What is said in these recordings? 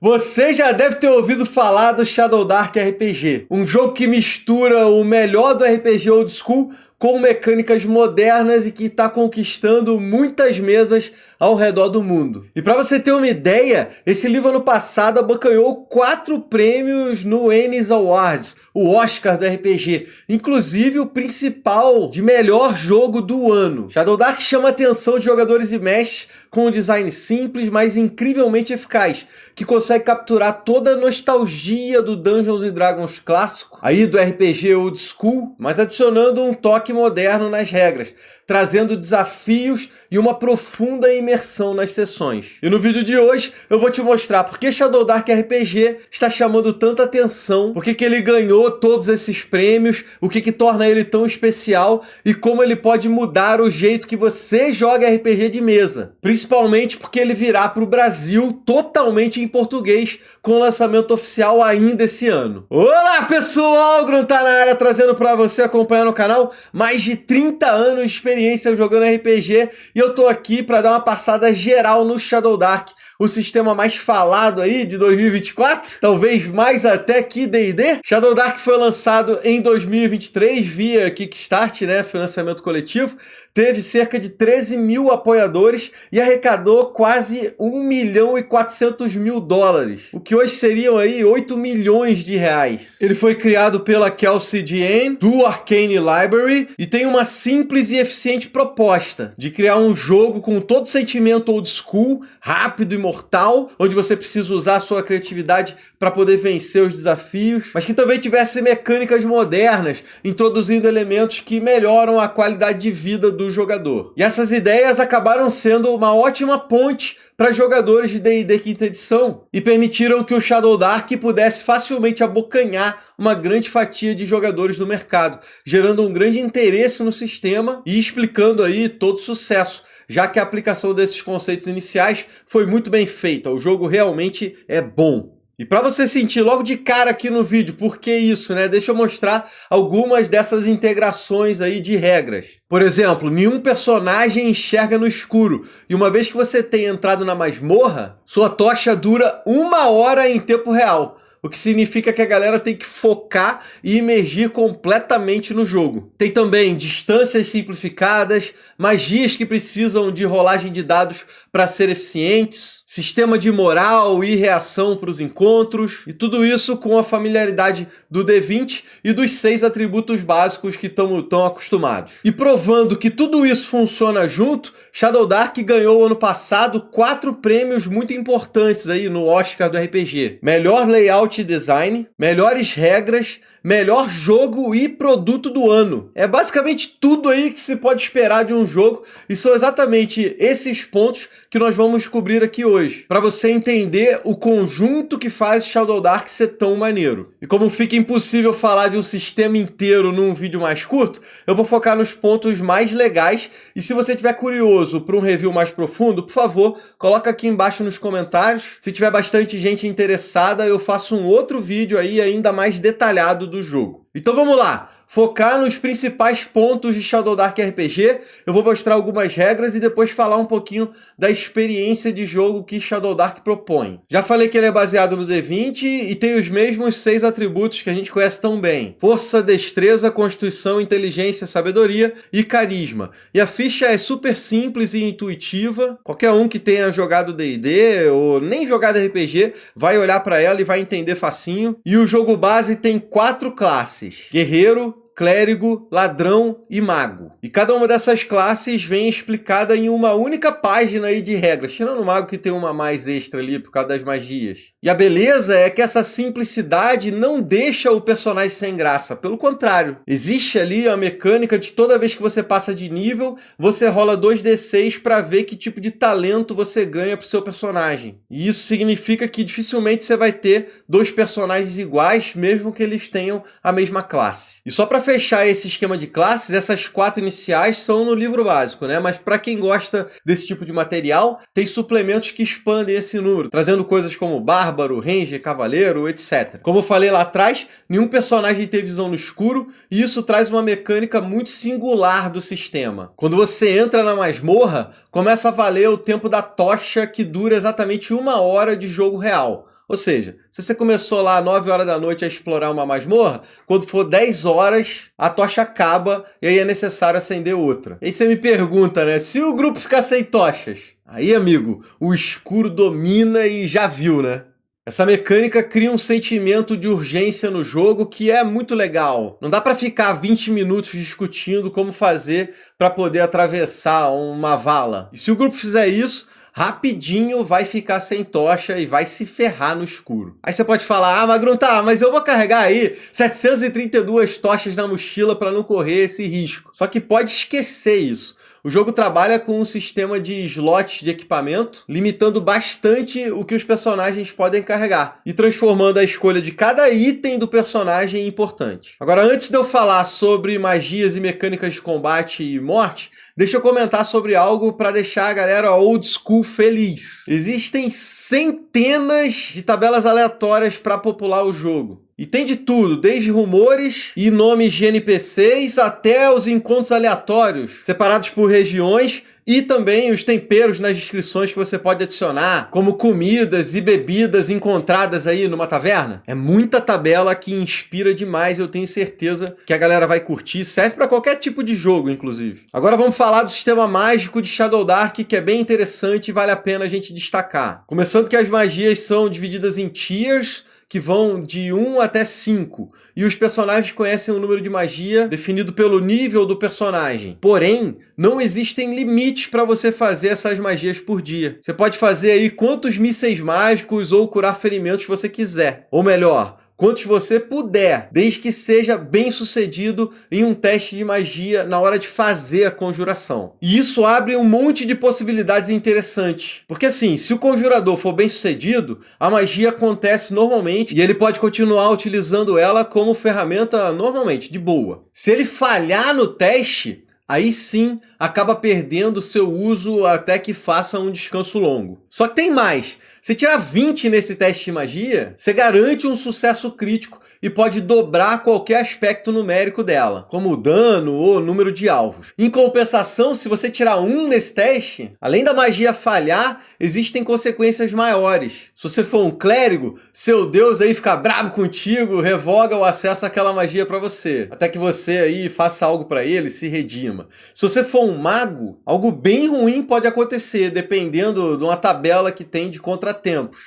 Você já deve ter ouvido falar do Shadow Dark RPG, um jogo que mistura o melhor do RPG Old School com mecânicas modernas e que está conquistando muitas mesas ao redor do mundo. E para você ter uma ideia, esse livro ano passado abocanhou 4 prêmios no Ennis Awards, o Oscar do RPG, inclusive o principal de melhor jogo do ano. Shadow Dark chama a atenção de jogadores e mestres com um design simples, mas incrivelmente eficaz, que consegue capturar toda a nostalgia do Dungeons & Dragons clássico, aí do RPG Old School, mas adicionando um toque moderno nas regras, trazendo desafios e uma profunda imersão nas sessões. E no vídeo de hoje eu vou te mostrar por que Shadow Dark RPG está chamando tanta atenção, por que ele ganhou todos esses prêmios, o que torna ele tão especial e como ele pode mudar o jeito que você joga RPG de mesa. Principalmente porque ele virá para o Brasil totalmente em português, com o lançamento oficial ainda esse ano. Olá pessoal, Grun tá na área trazendo para você acompanhar no canal mais de 30 anos de experiência jogando RPG e eu tô aqui para dar uma passada geral no Shadow Dark, o sistema mais falado aí de 2024, talvez mais até que D&D. Shadow Dark foi lançado em 2023 via Kickstart, né, financiamento coletivo, teve cerca de 13 mil apoiadores e arrecadou quase 1.400.000 dólares, o que hoje seriam aí 8 milhões de reais. Ele foi criado pela Kelsey Deane, do Arcane Library, e tem uma simples e eficiente proposta de criar um jogo com todo o sentimento old school, rápido e mortal, onde você precisa usar a sua criatividade para poder vencer os desafios, mas que também tivesse mecânicas modernas, introduzindo elementos que melhoram a qualidade de vida do jogador. E essas ideias acabaram sendo uma ótima ponte para jogadores de D&D quinta edição e permitiram que o Shadow Dark pudesse facilmente abocanhar uma grande fatia de jogadores do mercado, gerando um grande interesse no sistema e explicando aí todo o sucesso, já que a aplicação desses conceitos iniciais foi muito bem feita. O jogo realmente é bom. E para você sentir logo de cara aqui no vídeo por que isso, né? Deixa eu mostrar algumas dessas integrações aí de regras. Por exemplo, nenhum personagem enxerga no escuro. E uma vez que você tenha entrado na masmorra, sua tocha dura 1 hora em tempo real. O que significa que a galera tem que focar e imergir completamente no jogo. Tem também distâncias simplificadas, magias que precisam de rolagem de dados para ser eficientes, sistema de moral e reação para os encontros, e tudo isso com a familiaridade do D20 e dos 6 atributos básicos que estamos tão acostumados. E provando que tudo isso funciona junto, Shadow Dark ganhou ano passado 4 prêmios muito importantes aí no Oscar do RPG. Melhor layout e design, melhores regras, melhor jogo e produto do ano. É basicamente tudo aí que se pode esperar de um jogo e são exatamente esses pontos que nós vamos descobrir aqui hoje, para você entender o conjunto que faz Shadow Dark ser tão maneiro. E como fica impossível falar de um sistema inteiro num vídeo mais curto, eu vou focar nos pontos mais legais e se você estiver curioso para um review mais profundo, por favor, coloca aqui embaixo nos comentários. Se tiver bastante gente interessada, eu faço um outro vídeo aí ainda mais detalhado do jogo. Então vamos lá, focar nos principais pontos de Shadow Dark RPG, eu vou mostrar algumas regras e depois falar um pouquinho da experiência de jogo que Shadow Dark propõe. Já falei que ele é baseado no D20 e tem os mesmos 6 atributos que a gente conhece tão bem: força, destreza, constituição, inteligência, sabedoria e carisma. E a ficha é super simples e intuitiva, qualquer um que tenha jogado D&D ou nem jogado RPG vai olhar para ela e vai entender facinho. E o jogo base tem 4 classes: guerreiro, clérigo, ladrão e mago. E cada uma dessas classes vem explicada em uma única página aí de regras, tirando o mago que tem uma mais extra ali por causa das magias. E a beleza é que essa simplicidade não deixa o personagem sem graça, pelo contrário. Existe ali a mecânica de toda vez que você passa de nível, você rola 2d6 para ver que tipo de talento você ganha pro seu personagem. E isso significa que dificilmente você vai ter 2 personagens iguais, mesmo que eles tenham a mesma classe. E só para fechar esse esquema de classes, essas 4 iniciais são no livro básico, né? Mas para quem gosta desse tipo de material, tem suplementos que expandem esse número, trazendo coisas como bárbaro, ranger, cavaleiro, etc. Como eu falei lá atrás, nenhum personagem tem visão no escuro, e isso traz uma mecânica muito singular do sistema. Quando você entra na masmorra, começa a valer o tempo da tocha, que dura exatamente 1 hora de jogo real. Ou seja, se você começou lá 9 horas da noite a explorar uma masmorra, quando for 10 horas, a tocha acaba e aí é necessário acender outra. E aí você me pergunta, né? Se o grupo ficar sem tochas, aí, amigo, o escuro domina e já viu, né? Essa mecânica cria um sentimento de urgência no jogo que é muito legal. Não dá pra ficar 20 minutos discutindo como fazer para poder atravessar uma vala. E se o grupo fizer isso, rapidinho vai ficar sem tocha e vai se ferrar no escuro. Aí você pode falar, Magrão, tá, mas eu vou carregar aí 732 tochas na mochila para não correr esse risco. Só que pode esquecer isso. O jogo trabalha com um sistema de slots de equipamento, limitando bastante o que os personagens podem carregar e transformando a escolha de cada item do personagem em importante. Agora, antes de eu falar sobre magias e mecânicas de combate e morte, deixa eu comentar sobre algo para deixar a galera old school feliz. Existem centenas de tabelas aleatórias para popular o jogo. E tem de tudo, desde rumores e nomes de NPCs até os encontros aleatórios, separados por regiões, e também os temperos nas descrições que você pode adicionar, como comidas e bebidas encontradas aí numa taverna. É muita tabela que inspira demais, eu tenho certeza que a galera vai curtir, serve para qualquer tipo de jogo, inclusive. Agora vamos falar do sistema mágico de Shadow Dark, que é bem interessante e vale a pena a gente destacar. Começando que as magias são divididas em tiers, que vão de 1 até 5, e os personagens conhecem um número de magia definido pelo nível do personagem. Porém, não existem limites para você fazer essas magias por dia. Você pode fazer aí quantos mísseis mágicos ou curar ferimentos você quiser. Ou melhor, quantos você puder, desde que seja bem sucedido em um teste de magia na hora de fazer a conjuração. E isso abre um monte de possibilidades interessantes. Porque assim, se o conjurador for bem sucedido, a magia acontece normalmente e ele pode continuar utilizando ela como ferramenta normalmente, de boa. Se ele falhar no teste, aí sim acaba perdendo seu uso até que faça um descanso longo. Só que tem mais. Se tirar 20 nesse teste de magia, você garante um sucesso crítico e pode dobrar qualquer aspecto numérico dela, como dano ou número de alvos. Em compensação, se você tirar 1 nesse teste, além da magia falhar, existem consequências maiores. Se você for um clérigo, seu deus aí fica bravo contigo, revoga o acesso àquela magia para você, até que você aí faça algo para ele, se redima. Se você for um mago, algo bem ruim pode acontecer, dependendo de uma tabela que tem de contratempos,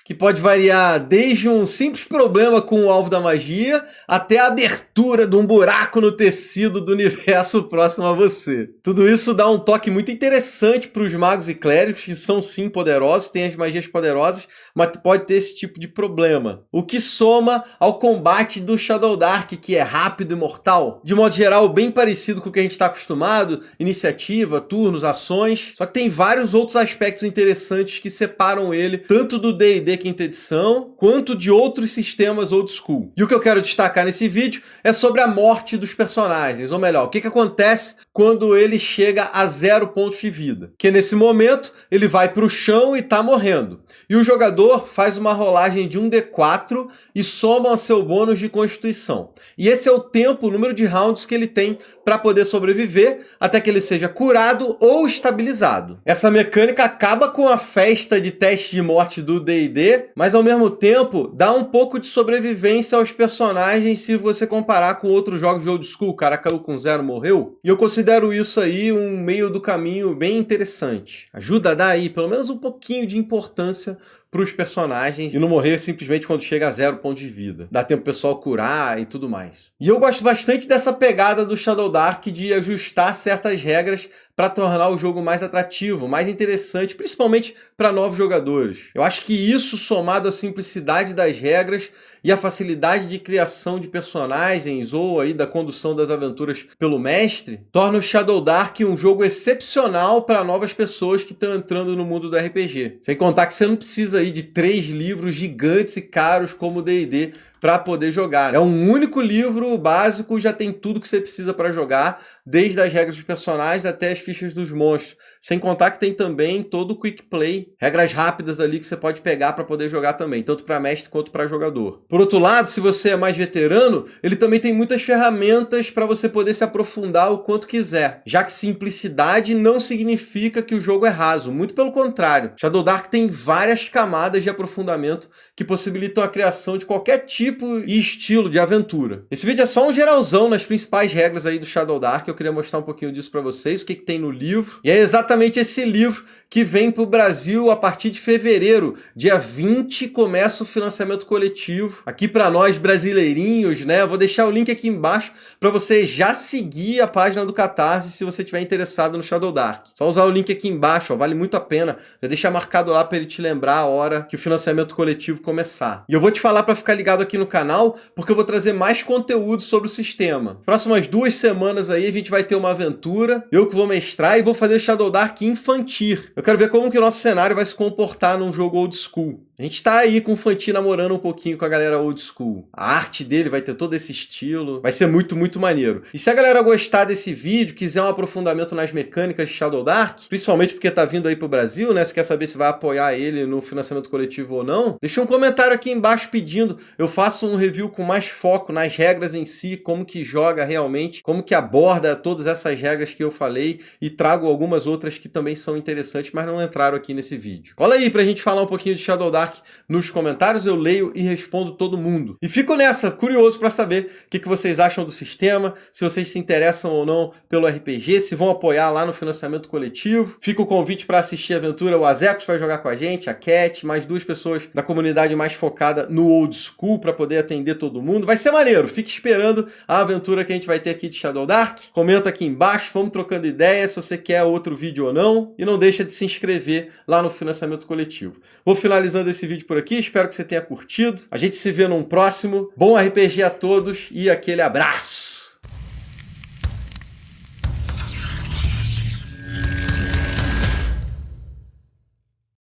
que pode variar desde um simples problema com o alvo da magia até a abertura de um buraco no tecido do universo próximo a você. Tudo isso dá um toque muito interessante para os magos e clérigos, que são sim poderosos, têm as magias poderosas, mas pode ter esse tipo de problema. O que soma ao combate do Shadow Dark, que é rápido e mortal. De modo geral, bem parecido com o que a gente está acostumado, iniciativa, turnos, ações, só que tem vários outros aspectos interessantes que separam ele tanto do D&D quinta edição, quanto de outros sistemas old school. E o que eu quero destacar nesse vídeo é sobre a morte dos personagens, ou melhor, o que acontece quando ele chega a 0 pontos de vida. Que nesse momento, ele vai para o chão e está morrendo. E o jogador faz uma rolagem de 1d4 e soma ao seu bônus de constituição. E esse é o tempo, o número de rounds que ele tem para poder sobreviver até que ele seja curado ou estabilizado. Essa mecânica acaba com a festa de teste de morte do D&D, mas ao mesmo tempo dá um pouco de sobrevivência aos personagens se você comparar com outros jogos de old school. O cara caiu com 0, morreu. E eu considero isso aí um meio do caminho bem interessante. Ajuda a dar aí pelo menos um pouquinho de importância para os personagens e não morrer simplesmente quando chega a 0 pontos de vida. Dá tempo pro pessoal curar e tudo mais. E eu gosto bastante dessa pegada do Shadow Dark de ajustar certas regras para tornar o jogo mais atrativo, mais interessante, principalmente para novos jogadores. Eu acho que isso, somado à simplicidade das regras e à facilidade de criação de personagens ou aí da condução das aventuras pelo mestre, torna o Shadow Dark um jogo excepcional para novas pessoas que estão entrando no mundo do RPG. Sem contar que você não precisa aí de 3 livros gigantes e caros como o D&D para poder jogar. É um único livro básico, já tem tudo que você precisa para jogar, desde as regras dos personagens até as fichas dos monstros. Sem contar que tem também todo o Quick Play, regras rápidas ali que você pode pegar para poder jogar também, tanto para mestre quanto para jogador. Por outro lado, se você é mais veterano, ele também tem muitas ferramentas para você poder se aprofundar o quanto quiser, já que simplicidade não significa que o jogo é raso, muito pelo contrário. Shadow Dark tem várias camadas de aprofundamento que possibilitam a criação de qualquer tipo e estilo de aventura. Esse vídeo é só um geralzão nas principais regras aí do Shadow Dark, eu queria mostrar um pouquinho disso para vocês, o que tem no livro, e é exatamente esse livro que vem para o Brasil a partir de fevereiro, dia 20 começa o financiamento coletivo, aqui para nós brasileirinhos, né? Eu vou deixar o link aqui embaixo para você já seguir a página do Catarse se você estiver interessado no Shadow Dark. Só usar o link aqui embaixo, ó, vale muito a pena, já deixa marcado lá para ele te lembrar a hora que o financiamento coletivo começar. E eu vou te falar para ficar ligado aqui no canal, porque eu vou trazer mais conteúdo sobre o sistema. Próximas 2 semanas aí a gente vai ter uma aventura, eu que vou mestrar e vou fazer Shadow Dark infantil. Eu quero ver como que o nosso cenário vai se comportar num jogo old school. A gente tá aí com o Fanti namorando um pouquinho com a galera old school. A arte dele vai ter todo esse estilo. Vai ser muito, muito maneiro. E se a galera gostar desse vídeo, quiser um aprofundamento nas mecânicas de Shadow Dark, principalmente porque tá vindo aí pro Brasil, né? Se quer saber se vai apoiar ele no financiamento coletivo ou não, deixa um comentário aqui embaixo pedindo. Eu faço um review com mais foco nas regras em si, como que joga realmente, como que aborda todas essas regras que eu falei e trago algumas outras que também são interessantes, mas não entraram aqui nesse vídeo. Cola aí pra gente falar um pouquinho de Shadow Dark nos comentários, eu leio e respondo todo mundo. E fico nessa, curioso para saber o que vocês acham do sistema, se vocês se interessam ou não pelo RPG, se vão apoiar lá no financiamento coletivo. Fica o convite para assistir a aventura, o Azecos vai jogar com a gente, a Cat, mais 2 pessoas da comunidade mais focada no old school para poder atender todo mundo. Vai ser maneiro, fique esperando a aventura que a gente vai ter aqui de Shadow Dark. Comenta aqui embaixo, vamos trocando ideias se você quer outro vídeo ou não. E não deixa de se inscrever lá no financiamento coletivo. Vou finalizando esse vídeo por aqui, espero que você tenha curtido. A gente se vê num próximo. Bom RPG a todos e aquele abraço!